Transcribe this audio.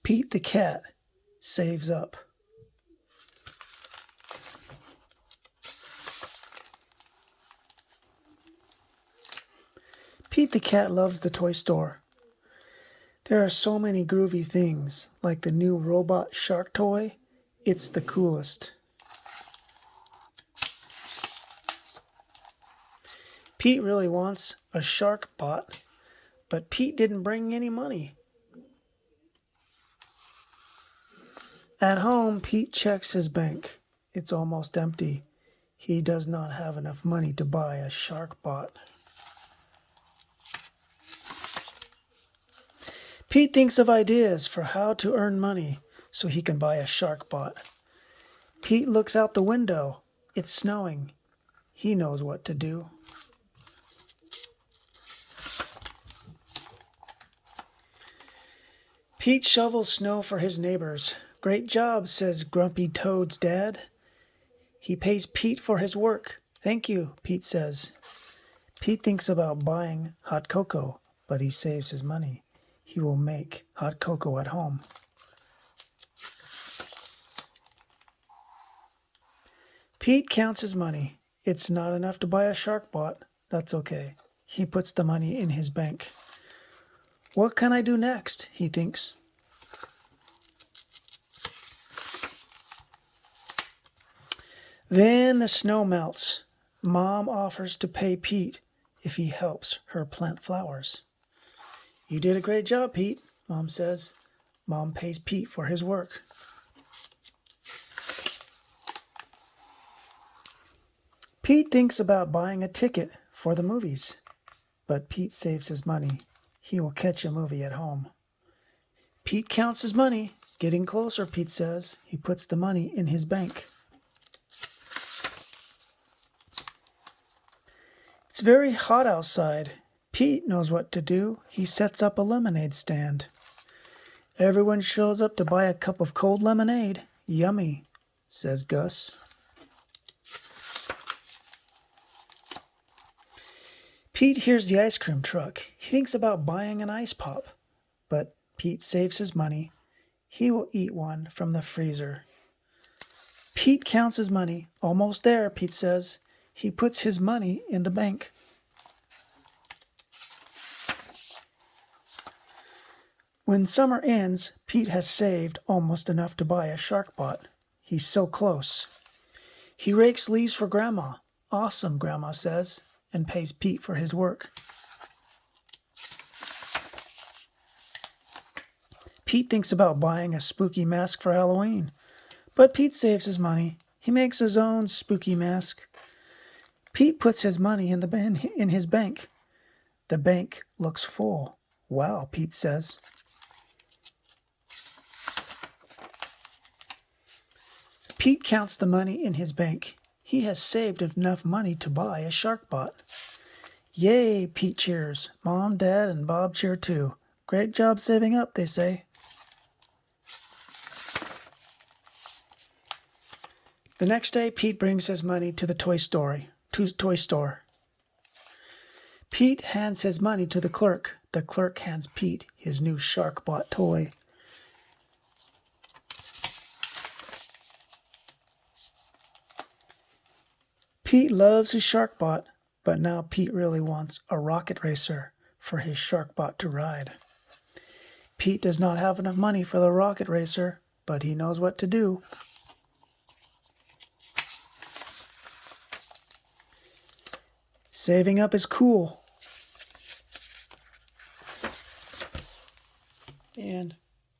Pete the cat saves up. Pete the cat loves the toy store. There are so many groovy things, like the new robot shark toy. It's the coolest. Pete really wants a shark bot, but Pete didn't bring any money. At home, Pete checks his bank. It's almost empty. He does not have enough money to buy a shark bot. Pete thinks of ideas for how to earn money so he can buy a shark bot. Pete looks out the window. It's snowing. He knows what to do. Pete shovels snow for his neighbors. Great job, says Grumpy Toad's dad. He pays Pete for his work. Thank you, Pete says. Pete thinks about buying hot cocoa, but he saves his money. He will make hot cocoa at home. Pete counts his money. It's not enough to buy a shark bot. That's okay. He puts the money in his bank. What can I do next? He thinks. Then the snow melts. Mom offers to pay Pete if he helps her plant flowers. You did a great job, Pete, Mom says. Mom pays Pete for his work. Pete thinks about buying a ticket for the movies, but Pete saves his money. He will catch a movie at home. Pete counts his money. Getting closer, Pete says. He puts the money in his bank. It's very hot outside. Pete knows what to do. He sets up a lemonade stand. Everyone shows up to buy a cup of cold lemonade. Yummy, says Gus. Pete hears the ice cream truck. He thinks about buying an ice pop, but Pete saves his money. He will eat one from the freezer. Pete counts his money. Almost there, Pete says. He puts his money in the bank. When summer ends, Pete has saved almost enough to buy a shark bot. He's so close. He rakes leaves for Grandma. Awesome, Grandma says, and pays Pete for his work. Pete thinks about buying a spooky mask for Halloween, but Pete saves his money. He makes his own spooky mask. Pete puts his money in his bank. The bank looks full. Wow, Pete says. Pete counts the money in his bank. He has saved enough money to buy a shark bot. Yay, Pete cheers. Mom, Dad, and Bob cheer too. Great job saving up, they say. The next day, Pete brings his money to the toy store. Pete hands his money to the clerk. The clerk hands Pete his new shark bot toy. Pete loves his shark bot, but now Pete really wants a rocket racer for his shark bot to ride. Pete does not have enough money for the rocket racer, but he knows what to do. Saving up is cool. And